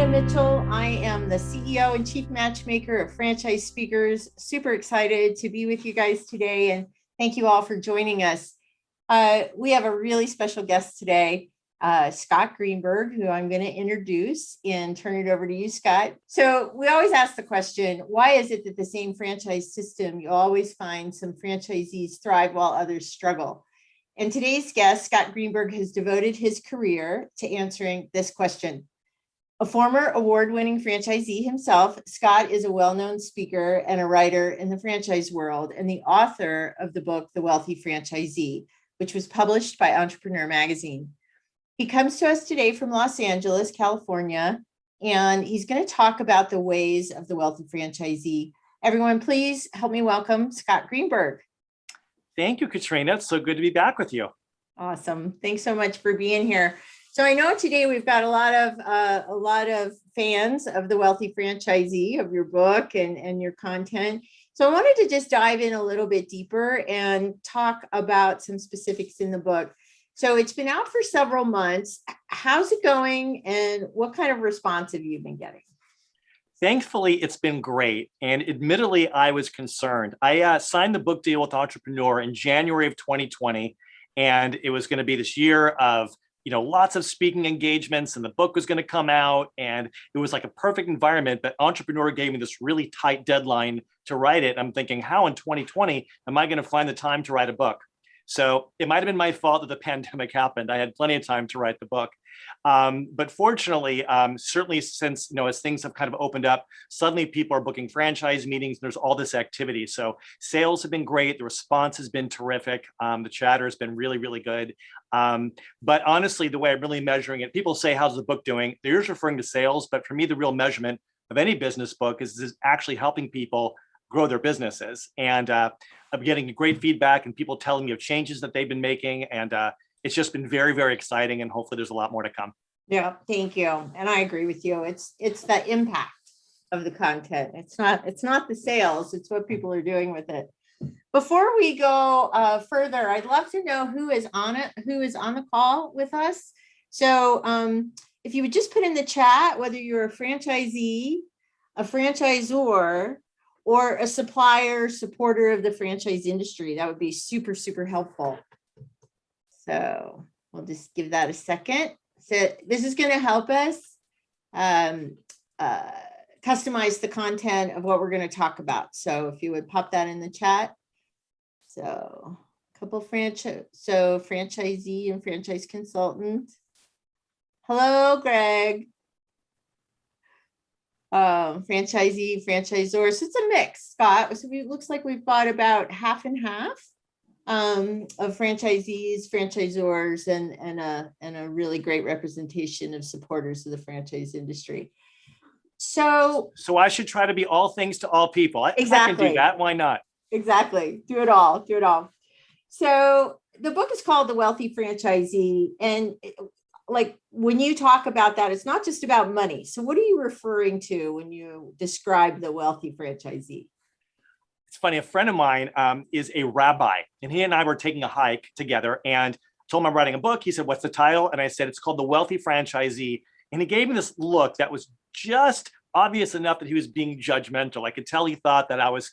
Katrina Mitchell. I am the CEO and Chief Matchmaker of Franchise Speakers. Super excited to be with you guys today, and thank you all for joining us. We have a really special guest today, Scott Greenberg, who I'm going to introduce and turn it over to you, Scott. So we always ask the question, why is it that the same franchise system, you always find some franchisees thrive while others struggle? And today's guest, Scott Greenberg, has devoted his career to answering this question. A former award-winning franchisee himself, Scott is a well-known speaker and a writer in the franchise world and the author of the book, The Wealthy Franchisee, which was published by Entrepreneur Magazine. He comes to us today from Los Angeles, California, and he's going to talk about the ways of the wealthy franchisee. Everyone, please help me welcome Scott Greenberg. Thank you, Katrina. It's so good to be back with you. Awesome. Thanks so much for being here. So I know today we've got a lot of fans of The Wealthy Franchisee, of your book and your content. So I wanted to just dive in a little bit deeper and talk about some specifics in the book. So it's been out for several months. How's it going, and what kind of response have you been getting? Thankfully, it's been great. And admittedly, I was concerned. I signed the book deal with Entrepreneur in January of 2020, and it was going to be this year of lots of speaking engagements, and the book was going to come out, and it was like a perfect environment. But Entrepreneur gave me this really tight deadline to write it. I'm thinking, how in 2020 am I going to find the time to write a book? So it might have been my fault that the pandemic happened. I had plenty of time to write the book. But fortunately, certainly since, as things have kind of opened up, suddenly people are booking franchise meetings. There's all this activity. So sales have been great. The response has been terrific. The chatter has been really, really good. But honestly, the way I'm really measuring it, people say, how's the book doing? They're usually referring to sales. But for me, the real measurement of any business book is actually helping people grow their businesses. And I'm getting great feedback and people telling me of changes that they've been making. And it's just been very, very exciting. And hopefully there's a lot more to come. Yeah, thank you. And I agree with you. It's the impact of the content. It's not the sales. It's what people are doing with it. Before we go further, I'd love to know who is on the call with us. So if you would just put in the chat, whether you're a franchisee, a franchisor, or a supplier, supporter of the franchise industry, that would be super, super helpful. So we'll just give that a second. So this is going to help us customize the content of what we're going to talk about. So if you would pop that in the chat. So a couple franchisee and franchise consultant. Hello, Greg. Franchisee, franchisor. So it's a mix, Scott. So it looks like we've got about half and half of franchisees, franchisors, and a really great representation of supporters of the franchise industry. So I should try to be all things to all people. Exactly. I can do that. Why not? Exactly. Do it all. So the book is called The Wealthy Franchisee. And like when you talk about that, it's not just about money. So what are you referring to when you describe the wealthy franchisee? It's funny. A friend of mine is a rabbi, and he and I were taking a hike together, and told him I'm writing a book. He said, what's the title? And I said, it's called The Wealthy Franchisee. And he gave me this look that was just obvious enough that he was being judgmental. I could tell he thought that I was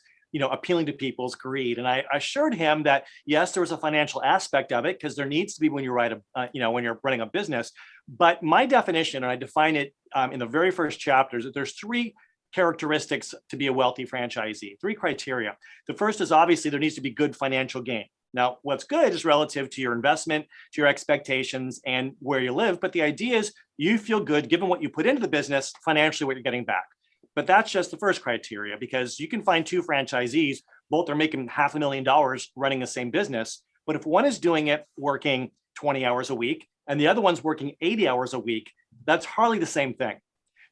appealing to people's greed. And I assured him that, yes, there was a financial aspect of it, because there needs to be when you write when you're running a business. But my definition, and I define it in the very first chapters, that there's three characteristics to be a wealthy franchisee, three criteria. The first is obviously there needs to be good financial gain. Now, what's good is relative to your investment, to your expectations, and where you live. But the idea is you feel good given what you put into the business, financially what you're getting back. But that's just the first criteria, because you can find two franchisees, both are making $500,000 running the same business. But if one is doing it working 20 hours a week and the other one's working 80 hours a week, that's hardly the same thing.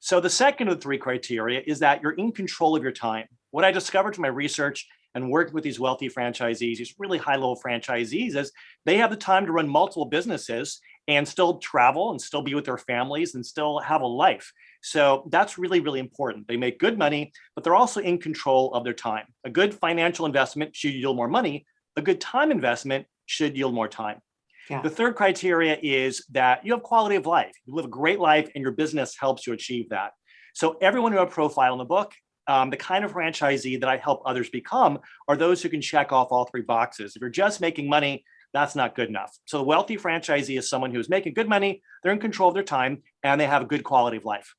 So the second of the three criteria is that you're in control of your time. What I discovered from my research and working with these wealthy franchisees, these really high-level franchisees, is they have the time to run multiple businesses and still travel and still be with their families and still have a life. So that's really, really important. They make good money, but they're also in control of their time. A good financial investment should yield more money. A good time investment should yield more time. Yeah. The third criteria is that you have quality of life. You live a great life and your business helps you achieve that. So everyone who I profile in the book, the kind of franchisee that I help others become are those who can check off all three boxes. If you're just making money, that's not good enough. So the wealthy franchisee is someone who's making good money, they're in control of their time, and they have a good quality of life.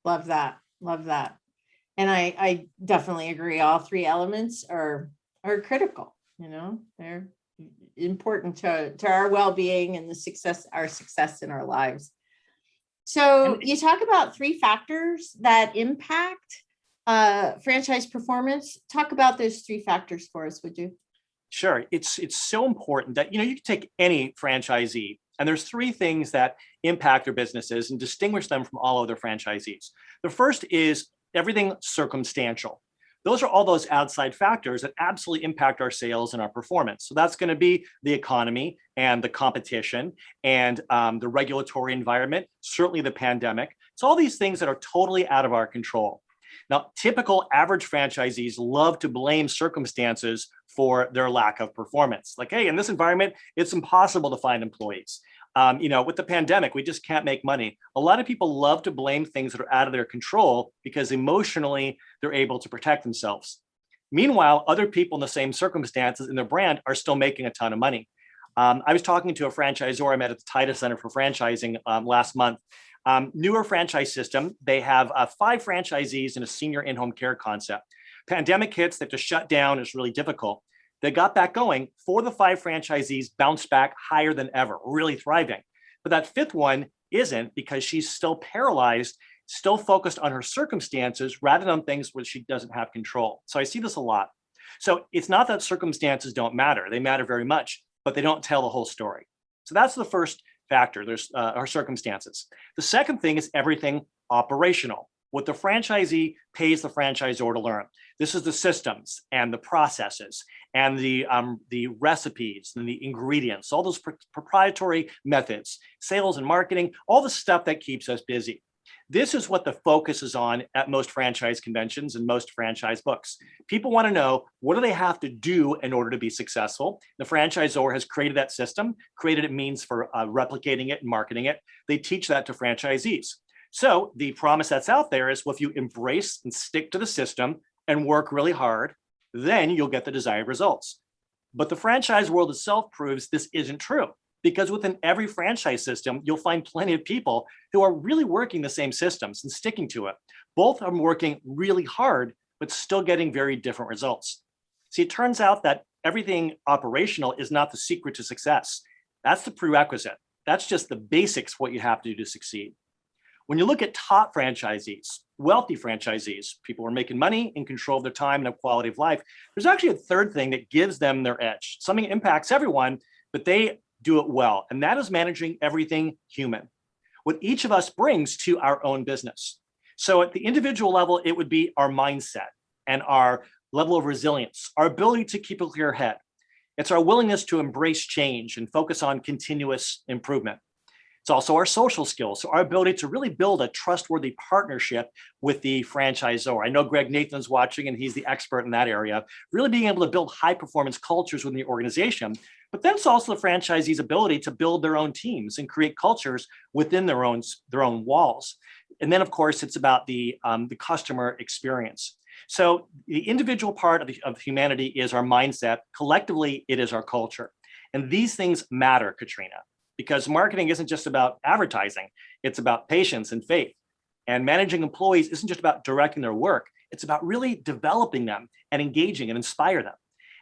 Love that. Love that. And I definitely agree. All three elements are critical. They're important to our well-being and our success in our lives. So you talk about three factors that impact franchise performance. Talk about those three factors for us, would you? Sure. It's so important that, you can take any franchisee and there's three things that impact their businesses and distinguish them from all other franchisees. The first is everything circumstantial. Those are all those outside factors that absolutely impact our sales and our performance. So that's going to be the economy and the competition and the regulatory environment, certainly the pandemic. So all these things that are totally out of our control. Now, typical average franchisees love to blame circumstances for their lack of performance. Like, hey, in this environment, it's impossible to find employees. With the pandemic, we just can't make money. A lot of people love to blame things that are out of their control because emotionally they're able to protect themselves. Meanwhile, other people in the same circumstances in their brand are still making a ton of money. I was talking to a franchisor I met at the Titus Center for Franchising last month. Newer franchise system. They have 5 franchisees in a senior in-home care concept. Pandemic hits, they have to shut down. It's really difficult. They got back going. 4 of the 5 franchisees bounced back higher than ever, really thriving. But that 5th one isn't because she's still paralyzed, still focused on her circumstances rather than things where she doesn't have control. So I see this a lot. So it's not that circumstances don't matter. They matter very much, but they don't tell the whole story. So that's the first factor. There's our circumstances. The second thing is everything operational. What the franchisee pays the franchisor to learn. This is the systems and the processes and the recipes and the ingredients, all those proprietary methods, sales and marketing, all the stuff that keeps us busy. This is what the focus is on at most franchise conventions and most franchise books. People want to know, what do they have to do in order to be successful? The franchisor has created that system, created a means for replicating it and marketing it. They teach that to franchisees. So the promise that's out there is, well, if you embrace and stick to the system and work really hard, then you'll get the desired results. But the franchise world itself proves this isn't true. Because within every franchise system, you'll find plenty of people who are really working the same systems and sticking to it. Both are working really hard, but still getting very different results. See, it turns out that everything operational is not the secret to success. That's the prerequisite. That's just the basics, what you have to do to succeed. When you look at top franchisees, wealthy franchisees, people who are making money, in control of their time and have quality of life, there's actually a third thing that gives them their edge. Something that impacts everyone, but they do it well, and that is managing everything human, what each of us brings to our own business. So at the individual level, it would be our mindset and our level of resilience, our ability to keep a clear head. It's our willingness to embrace change and focus on continuous improvement. It's also our social skills, so our ability to really build a trustworthy partnership with the franchisor. I know Greg Nathan's watching, and he's the expert in that area, really being able to build high performance cultures within the organization. But then it's also the franchisee's ability to build their own teams and create cultures within their own walls. And then, of course, it's about the customer experience. So the individual part of humanity is our mindset. Collectively, it is our culture. And these things matter, Katrina, because marketing isn't just about advertising. It's about patience and faith. And managing employees isn't just about directing their work. It's about really developing them and engaging and inspire them.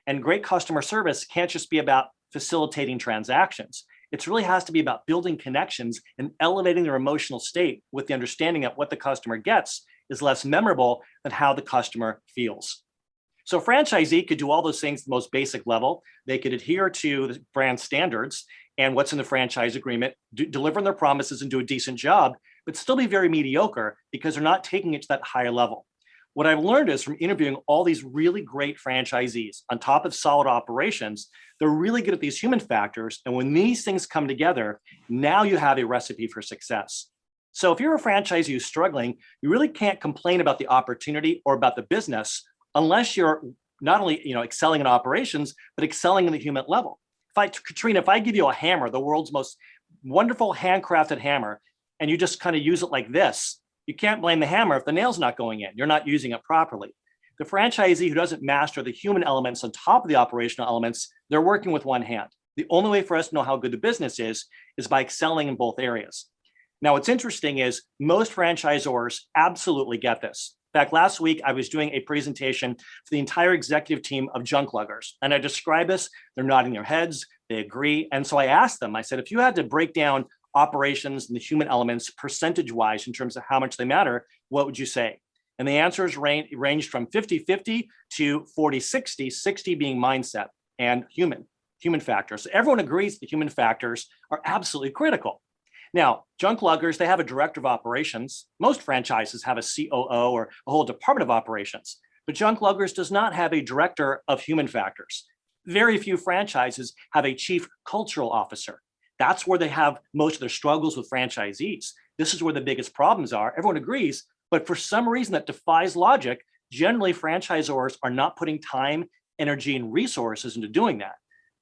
And great customer service can't just be about facilitating transactions. It really has to be about building connections and elevating their emotional state with the understanding that what the customer gets is less memorable than how the customer feels. So a franchisee could do all those things at the most basic level. They could adhere to the brand standards and what's in the franchise agreement, deliver on their promises and do a decent job, but still be very mediocre because they're not taking it to that higher level. What I've learned is from interviewing all these really great franchisees on top of solid operations, they're really good at these human factors. And when these things come together, now you have a recipe for success. So if you're a franchisee who's struggling, you really can't complain about the opportunity or about the business unless you're not only excelling in operations, but excelling in the human level. Katrina, if I give you a hammer, the world's most wonderful handcrafted hammer, and you just kind of use it like this, you can't blame the hammer if the nail's not going in. You're not using it properly. The franchisee who doesn't master the human elements on top of the operational elements, they're working with one hand. The only way for us to know how good the business is by excelling in both areas. Now, what's interesting is most franchisors absolutely get this. In fact, last week, I was doing a presentation for the entire executive team of junk luggers. And I describe this, they're nodding their heads, they agree. And so I asked them, I said, if you had to break down operations and the human elements percentage-wise in terms of how much they matter, what would you say? And the answers ranged from 50-50 to 40-60, 60 being mindset and human factors. So everyone agrees the human factors are absolutely critical. Now, junk luggers, they have a director of operations. Most franchises have a COO or a whole department of operations, but junk luggers does not have a director of human factors. Very few franchises have a chief cultural officer. That's where they have most of their struggles with franchisees. This is where the biggest problems are. Everyone agrees, but for some reason that defies logic, generally franchisors are not putting time, energy, and resources into doing that.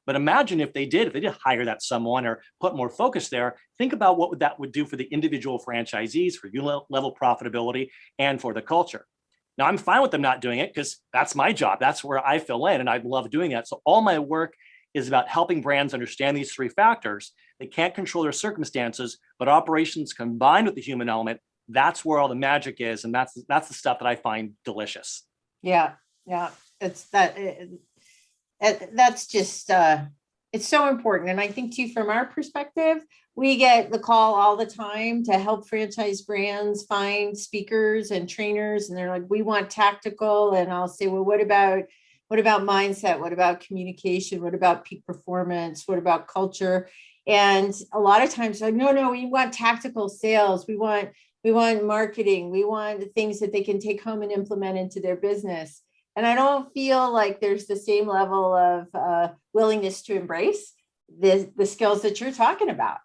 But imagine if they did hire that someone or put more focus there, think about what that would do for the individual franchisees, for unit level profitability, and for the culture. Now, I'm fine with them not doing it because that's my job. That's where I fill in, and I love doing that. So all my work is about helping brands understand these three factors. They can't control their circumstances, but operations combined with the human element, that's where all the magic is. And that's the stuff that I find delicious. Yeah. It's that. That's just, it's so important. And I think too, from our perspective, we get the call all the time to help franchise brands find speakers and trainers. And they're like, we want tactical. And I'll say, well, what about mindset? What about communication? What about peak performance? What about culture? And a lot of times like, no, we want tactical sales. We want marketing. We want the things that they can take home and implement into their business. And I don't feel like there's the same level of willingness to embrace the skills that you're talking about.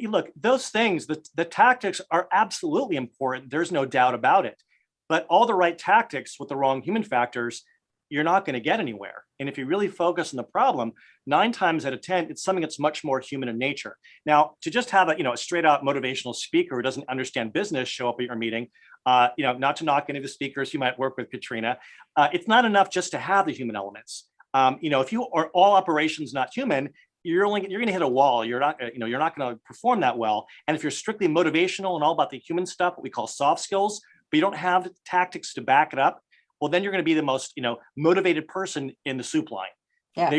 Look, those things, the tactics are absolutely important. There's no doubt about it. But all the right tactics with the wrong human factors, you're not going to get anywhere. And if you really focus on the problem, 9 times out of 10, it's something that's much more human in nature. Now, to just have a straight out motivational speaker who doesn't understand business show up at your meeting, not to knock any of the speakers you might work with, Katrina, it's not enough just to have the human elements. If you are all operations not human, you're going to hit a wall. You're not going to perform that well. And if you're strictly motivational and all about the human stuff, what we call soft skills, but you don't have the tactics to back it up, well, then you're going to be the most, motivated person in the soup line. Yeah.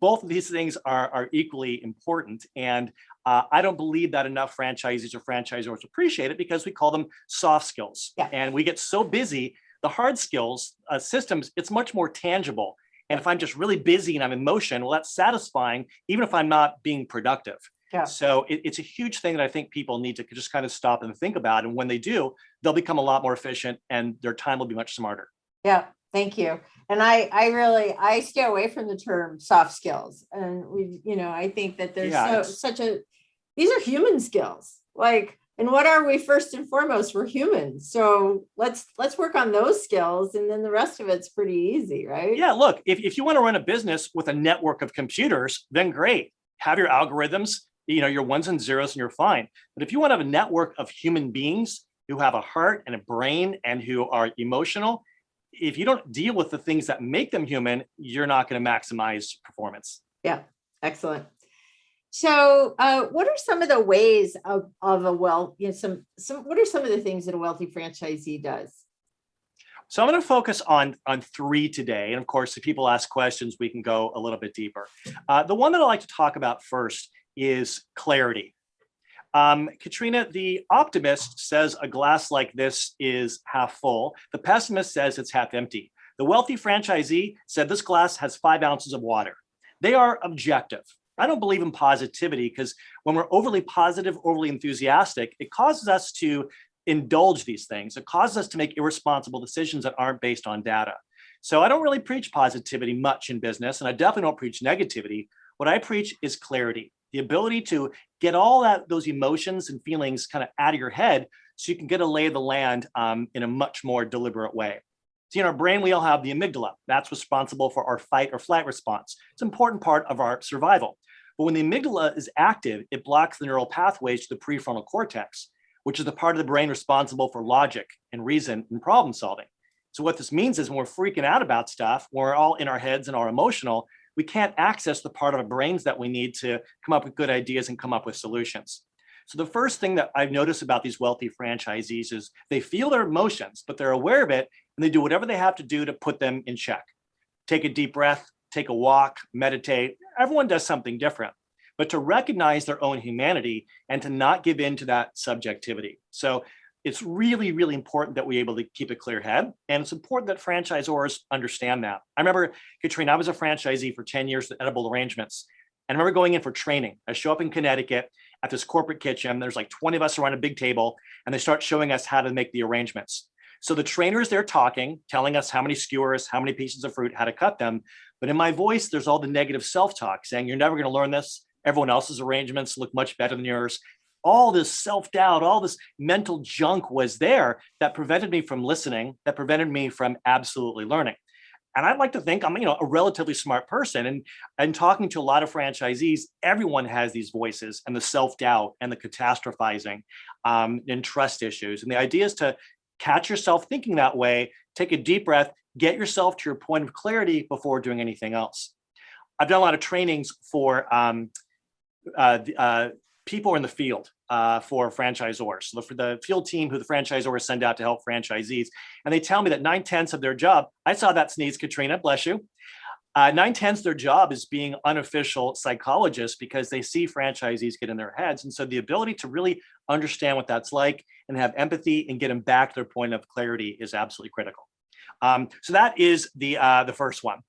Both of these things are equally important. And I don't believe that enough franchisees or franchisors appreciate it because we call them soft skills. Yeah. And we get so busy, the hard skills, systems, it's much more tangible. And if I'm just really busy and I'm in motion, well, that's satisfying, even if I'm not being productive. Yeah. So it's a huge thing that I think people need to just kind of stop and think about. And when they do, they'll become a lot more efficient and their time will be much smarter. Yeah, thank you. And I stay away from the term soft skills. And I think that there's these are human skills. And what are we first and foremost? We're humans. So let's work on those skills. And then the rest of it's pretty easy, right? Yeah, look, if you want to run a business with a network of computers, then great. Have your algorithms, your ones and zeros, and you're fine. But if you want to have a network of human beings who have a heart and a brain and who are emotional, if you don't deal with the things that make them human, you're not going to maximize performance. Yeah, excellent. So, what are some of the ways of a what are some of the things that a wealthy franchisee does? So I'm going to focus on 3 today. And of course, if people ask questions, we can go a little bit deeper. The one that I like to talk about first is clarity. Katrina, the optimist says a glass like this is half full. The pessimist says it's half empty. The wealthy franchisee said this glass has 5 ounces of water. They are objective. I don't believe in positivity because when we're overly positive, overly enthusiastic, it causes us to indulge these things. It causes us to make irresponsible decisions that aren't based on data. So I don't really preach positivity much in business, and I definitely don't preach negativity. What I preach is clarity, the ability to get all those emotions and feelings kind of out of your head so you can get a lay of the land in a much more deliberate way. See, in our brain, we all have the amygdala. That's responsible for our fight or flight response. It's an important part of our survival. But when the amygdala is active, it blocks the neural pathways to the prefrontal cortex, which is the part of the brain responsible for logic and reason and problem solving. So what this means is when we're freaking out about stuff, when we're all in our heads and are emotional, we can't access the part of our brains that we need to come up with good ideas and come up with solutions. So the first thing that I've noticed about these wealthy franchisees is they feel their emotions, but they're aware of it, and they do whatever they have to do to put them in check. Take a deep breath, take a walk, meditate. Everyone does something different, but to recognize their own humanity and to not give in to that subjectivity. So it's really, really important that we're able to keep a clear head. And it's important that franchisors understand that. I remember, Katrina, I was a franchisee for 10 years at Edible Arrangements. And I remember going in for training. I show up in Connecticut at this corporate kitchen. There's like 20 of us around a big table, and they start showing us how to make the arrangements. So the trainers, they're talking, telling us how many skewers, how many pieces of fruit, how to cut them. But in my voice, there's all the negative self-talk saying, you're never going to learn this. Everyone else's arrangements look much better than yours. All this self-doubt, all this mental junk was there that prevented me from listening, that prevented me from absolutely learning. And I'd like to think I'm, a relatively smart person. And talking to a lot of franchisees, everyone has these voices and the self-doubt and the catastrophizing and trust issues. And the idea is to catch yourself thinking that way, take a deep breath, get yourself to your point of clarity before doing anything else. I've done a lot of trainings for people in the field for franchisors. So for the field team who the franchisors send out to help franchisees. And they tell me that 9/10 of their job, I saw that sneeze, Katrina, bless you. 9/10 their job is being unofficial psychologists because they see franchisees get in their heads. And so the ability to really understand what that's like and have empathy and get them back to their point of clarity is absolutely critical. So that is the first one.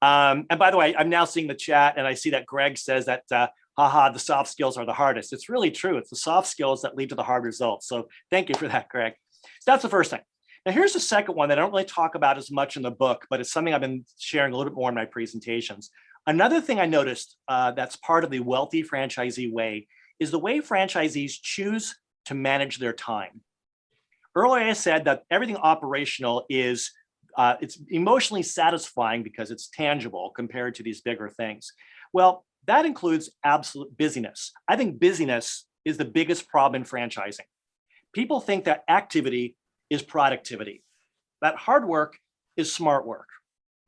And by the way, I'm now seeing the chat and I see that Greg says that the soft skills are the hardest. It's really true. It's the soft skills that lead to the hard results. So thank you for that, Greg. So that's the first thing. Now here's the second one that I don't really talk about as much in the book, but it's something I've been sharing a little bit more in my presentations. Another thing I noticed that's part of the wealthy franchisee way is the way franchisees choose to manage their time. Earlier I said that everything operational is it's emotionally satisfying because it's tangible compared to these bigger things. Well, that includes absolute busyness. I think busyness is the biggest problem in franchising. People think that activity is productivity, that hard work is smart work,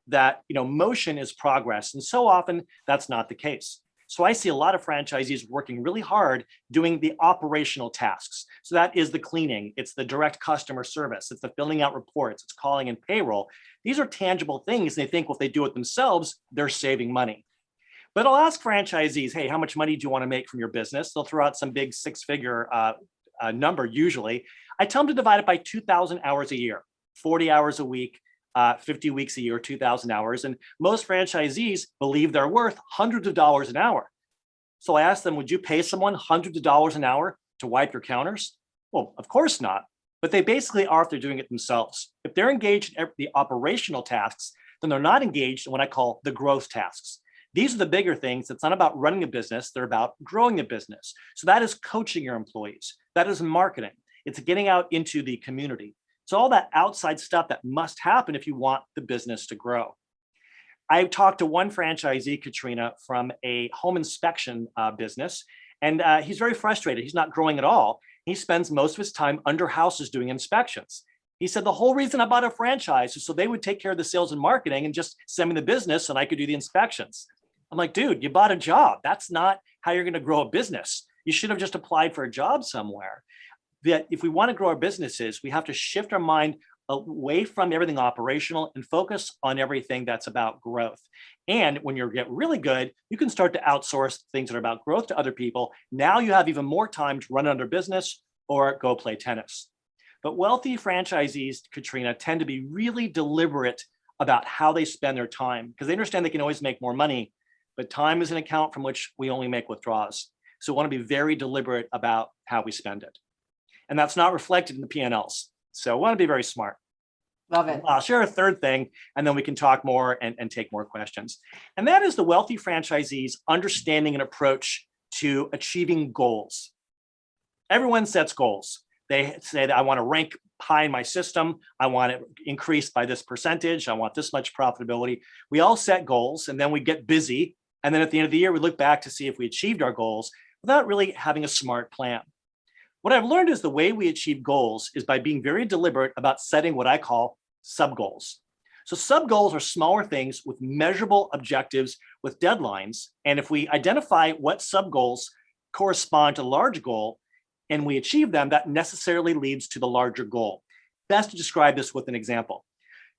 that motion is progress. And so often that's not the case. So I see a lot of franchisees working really hard doing the operational tasks. So that is the cleaning, it's the direct customer service, it's the filling out reports, it's calling in payroll. These are tangible things. They think if they do it themselves, they're saving money. But I'll ask franchisees, hey, how much money do you want to make from your business? They'll throw out some big six-figure number usually. I tell them to divide it by 2,000 hours a year, 40 hours a week, 50 weeks a year, 2,000 hours. And most franchisees believe they're worth hundreds of dollars an hour. So I asked them, would you pay someone hundreds of dollars an hour to wipe your counters? Well, of course not. But they basically are if they're doing it themselves. If they're engaged in the operational tasks, then they're not engaged in what I call the growth tasks. These are the bigger things. It's not about running a business. They're about growing a business. So that is coaching your employees. That is marketing. It's getting out into the community. It's all that outside stuff that must happen if you want the business to grow. I talked to one franchisee, Katrina, from a home inspection business, and he's very frustrated. He's not growing at all. He spends most of his time under houses doing inspections. He said, the whole reason I bought a franchise is so they would take care of the sales and marketing and just send me the business and I could do the inspections. I'm like, dude, you bought a job. That's not how you're going to grow a business. You should have just applied for a job somewhere. That if we want to grow our businesses, we have to shift our mind away from everything operational and focus on everything that's about growth. And when you get really good, you can start to outsource things that are about growth to other people. Now you have even more time to run another business or go play tennis. But wealthy franchisees, Katrina, tend to be really deliberate about how they spend their time because they understand they can always make more money, but time is an account from which we only make withdrawals. So we want to be very deliberate about how we spend it. And that's not reflected in the P&Ls. So we want to be very smart. Love it. I'll share a third thing, and then we can talk more and take more questions. And that is the wealthy franchisees' understanding and approach to achieving goals. Everyone sets goals. They say that I want to rank high in my system. I want it increased by this percentage. I want this much profitability. We all set goals and then we get busy. And then at the end of the year, we look back to see if we achieved our goals without really having a smart plan. What I've learned is the way we achieve goals is by being very deliberate about setting what I call sub goals. So sub goals are smaller things with measurable objectives with deadlines. And if we identify what sub goals correspond to the large goal and we achieve them, that necessarily leads to the larger goal. Best to describe this with an example.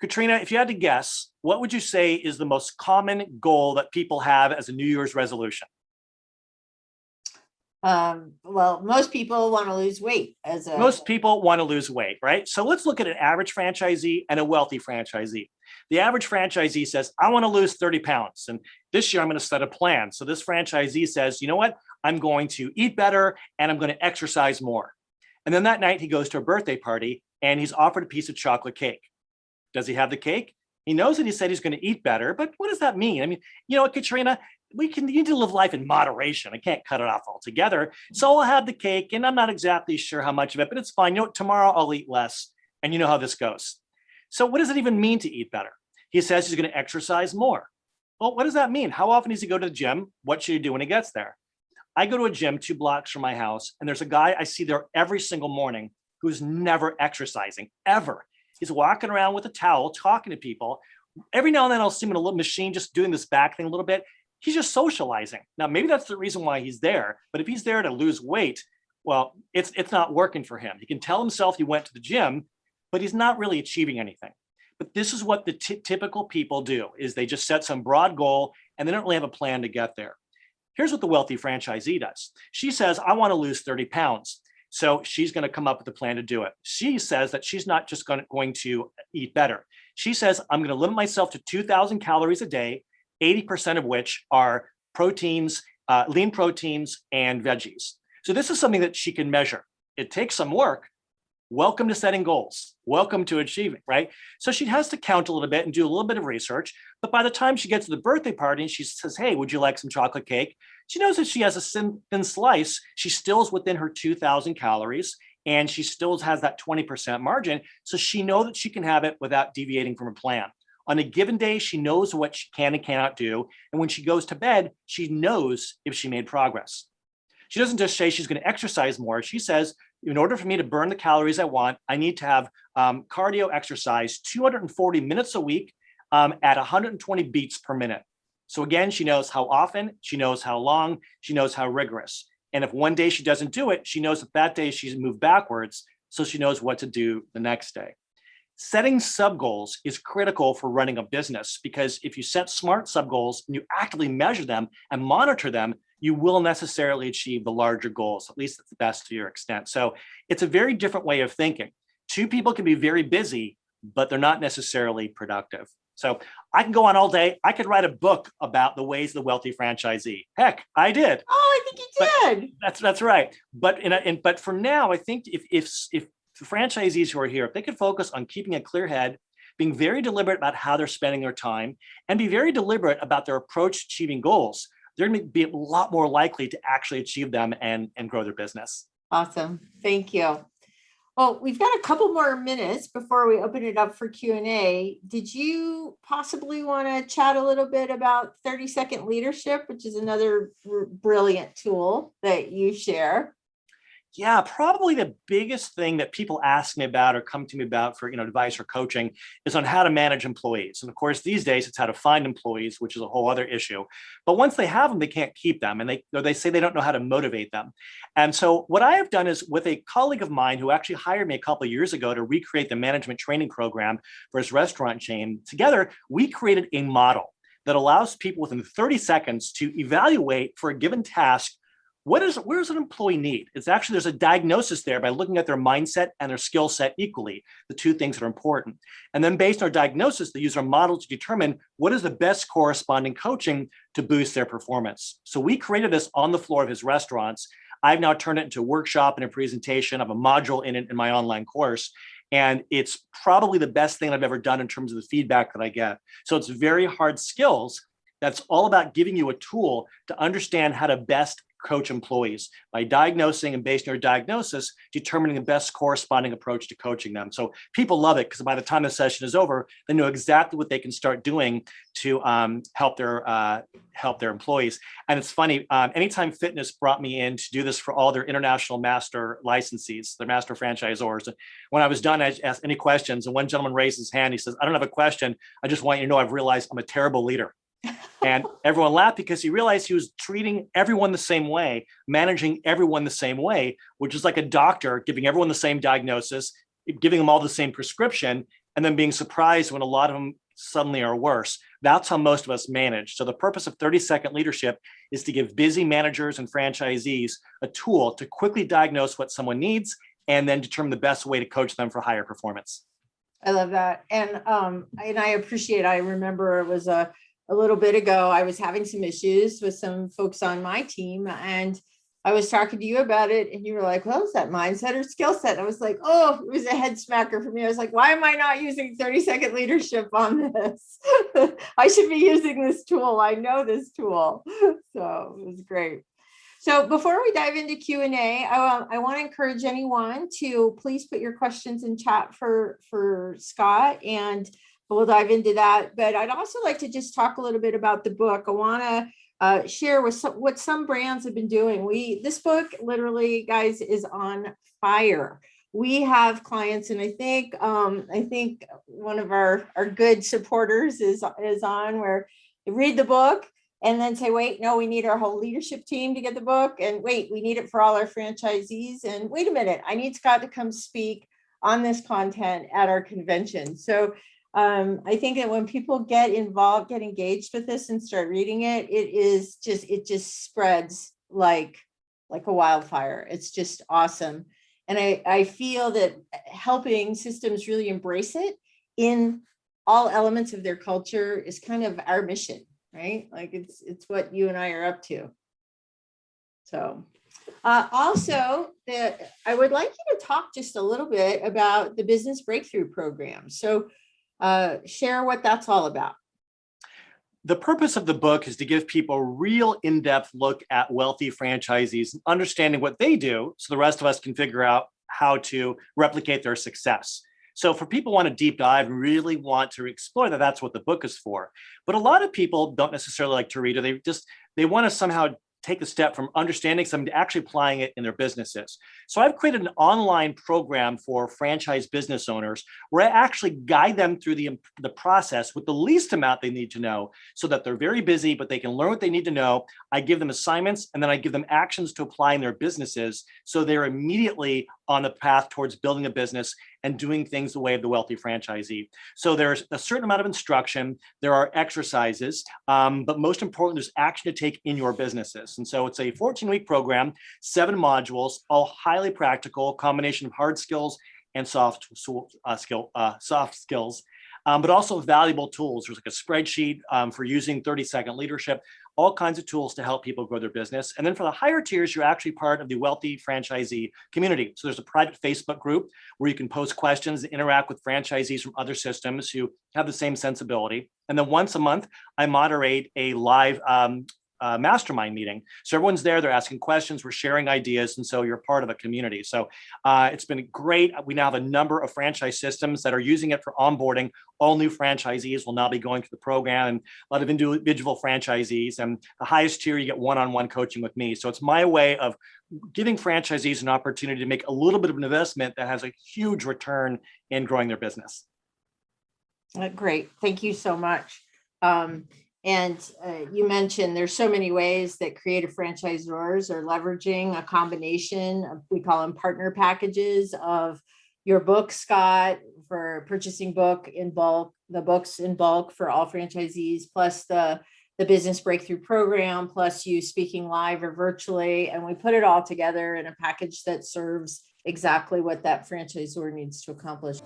Katrina, if you had to guess, what would you say is the most common goal that people have as a New Year's resolution? Well, most people want to lose weight Most people want to lose weight, right? So let's look at an average franchisee and a wealthy franchisee. The average franchisee says, I want to lose 30 pounds. And this year I'm going to set a plan. So this franchisee says, you know what? I'm going to eat better and I'm going to exercise more. And then that night he goes to a birthday party and he's offered a piece of chocolate cake. Does he have the cake? He knows that he said he's going to eat better, but what does that mean? I mean, you know what, Katrina, you need to live life in moderation. I can't cut it off altogether. So I'll have the cake and I'm not exactly sure how much of it, but it's fine. You know what, tomorrow I'll eat less. And you know how this goes. So what does it even mean to eat better? He says he's going to exercise more. Well, what does that mean? How often does he go to the gym? What should he do when he gets there? I go to a gym 2 blocks from my house, and there's a guy I see there every single morning who's never exercising, ever. He's walking around with a towel, talking to people. Every now and then I'll see him in a little machine just doing this back thing a little bit. He's just socializing. Now, maybe that's the reason why he's there, but if he's there to lose weight, well, it's not working for him. He can tell himself he went to the gym, but he's not really achieving anything. But this is what the typical people do, is they just set some broad goal and they don't really have a plan to get there. Here's what the wealthy franchisee does. She says, I want to lose 30 pounds. So she's going to come up with a plan to do it. She says that she's not just going to eat better. She says, I'm going to limit myself to 2,000 calories a day, 80% of which are proteins, lean proteins, and veggies. So this is something that she can measure. It takes some work. Welcome to setting goals. Welcome to achieving, right? So she has to count a little bit and do a little bit of research. But by the time she gets to the birthday party and she says, hey, would you like some chocolate cake? She knows that she has a thin slice. She still is within her 2,000 calories and she still has that 20% margin. So she knows that she can have it without deviating from her plan. On a given day, she knows what she can and cannot do. And when she goes to bed, she knows if she made progress. She doesn't just say she's going to exercise more. She says, in order for me to burn the calories I want, I need to have cardio exercise 240 minutes a week at 120 beats per minute. So again, she knows how often, she knows how long, she knows how rigorous. And if one day she doesn't do it, she knows that day she's moved backwards, so she knows what to do the next day. Setting sub goals is critical for running a business, because if you set smart sub goals and you actively measure them and monitor them, you will necessarily achieve the larger goals, at least at the best to your extent. So it's a very different way of thinking. Two people can be very busy, but they're not necessarily productive. So I can go on all day. I could write a book about the ways of the wealthy franchisee. Heck, I did. Oh, I think you did. That's right. But for now, I think if the franchisees who are here, if they could focus on keeping a clear head, being very deliberate about how they're spending their time, and be very deliberate about their approach to achieving goals, they're going to be a lot more likely to actually achieve them and grow their business. Awesome. Thank you. Well, we've got a couple more minutes before we open it up for Q&A. Did you possibly want to chat a little bit about 30-second leadership, which is another brilliant tool that you share? Yeah, probably the biggest thing that people ask me about or come to me about for advice or coaching is on how to manage employees. And of course, these days it's how to find employees, which is a whole other issue. But once they have them, they can't keep them, and they say they don't know how to motivate them. And so what I have done is, with a colleague of mine who actually hired me a couple of years ago to recreate the management training program for his restaurant chain, together we created a model that allows people within 30 seconds to evaluate for a given task where does an employee need? It's actually, there's a diagnosis there by looking at their mindset and their skill set equally, the two things that are important. And then based on our diagnosis, they use our model to determine what is the best corresponding coaching to boost their performance. So we created this on the floor of his restaurants. I've now turned it into a workshop and a presentation of a module in it in my online course. And it's probably the best thing I've ever done in terms of the feedback that I get. So it's very hard skills. That's all about giving you a tool to understand how to best coach employees by diagnosing and based on your diagnosis, determining the best corresponding approach to coaching them. So people love it because by the time the session is over, they know exactly what they can start doing to help their employees. And it's funny, Anytime Fitness brought me in to do this for all their international master licensees, their master franchisors. When I was done, I asked any questions, and one gentleman raised his hand. He says, "I don't have a question. I just want you to know I've realized I'm a terrible leader." And everyone laughed because he realized he was treating everyone the same way, managing everyone the same way, which is like a doctor giving everyone the same diagnosis, giving them all the same prescription, and then being surprised when a lot of them suddenly are worse. That's how most of us manage. So the purpose of 30-second leadership is to give busy managers and franchisees a tool to quickly diagnose what someone needs and then determine the best way to coach them for higher performance. I love that. And I appreciate, I remember it was a little bit ago, I was having some issues with some folks on my team, and I was talking to you about it, and you were like, well, is that mindset or skill set? I was like, oh, it was a head smacker for me. I was like, why am I not using 30-second leadership on this? I should be using this tool. I know this tool. So it was great. So before we dive into Q&A, I want to encourage anyone to please put your questions in chat for Scott, and we'll dive into that. But I'd also like to just talk a little bit about the book. I want to share what some brands have been doing. This book literally, guys, is on fire. We have clients, and I think one of our good supporters is on, where they read the book and then say, wait, no, we need our whole leadership team to get the book. And wait, we need it for all our franchisees. And wait a minute, I need Scott to come speak on this content at our convention. So I think that when people get involved, get engaged with this and start reading it, it just spreads like a wildfire. It's just awesome. And I feel that helping systems really embrace it in all elements of their culture is kind of our mission, right? Like it's what you and I are up to. So also, I would like you to talk just a little bit about the Business Breakthrough Program. So share what that's all about. The purpose of the book is to give people a real in-depth look at wealthy franchisees, understanding what they do so the rest of us can figure out how to replicate their success. So for people who want to deep dive and really want to explore that, that's what the book is for. But a lot of people don't necessarily like to read, or they want to somehow take a step from understanding something to actually applying it in their businesses. So I've created an online program for franchise business owners where I actually guide them through the process with the least amount they need to know so that they're very busy, but they can learn what they need to know. I give them assignments, and then I give them actions to apply in their businesses so they're immediately on the path towards building a business and doing things the way of the wealthy franchisee. So there's a certain amount of instruction, there are exercises, but most important, there's action to take in your businesses. And so it's a 14-week program, 7 modules, all highly practical, combination of hard skills and soft skills, but also valuable tools. There's like a spreadsheet for using 30-second leadership, all kinds of tools to help people grow their business. And then for the higher tiers, you're actually part of the wealthy franchisee community. So there's a private Facebook group where you can post questions and interact with franchisees from other systems who have the same sensibility. And then once a month, I moderate a live mastermind meeting. So everyone's there, they're asking questions, we're sharing ideas, and so you're part of a community. So it's been great. We now have a number of franchise systems that are using it for onboarding. All new franchisees will now be going through the program, and a lot of individual franchisees. And the highest tier, you get one-on-one coaching with me. So it's my way of giving franchisees an opportunity to make a little bit of an investment that has a huge return in growing their business. Great. Thank you so much. And you mentioned there's so many ways that creative franchisors are leveraging a combination of, we call them partner packages, of your book, Scott, for purchasing book in bulk, the books in bulk for all franchisees, plus the Business Breakthrough Program, plus you speaking live or virtually. And we put it all together in a package that serves exactly what that franchisor needs to accomplish.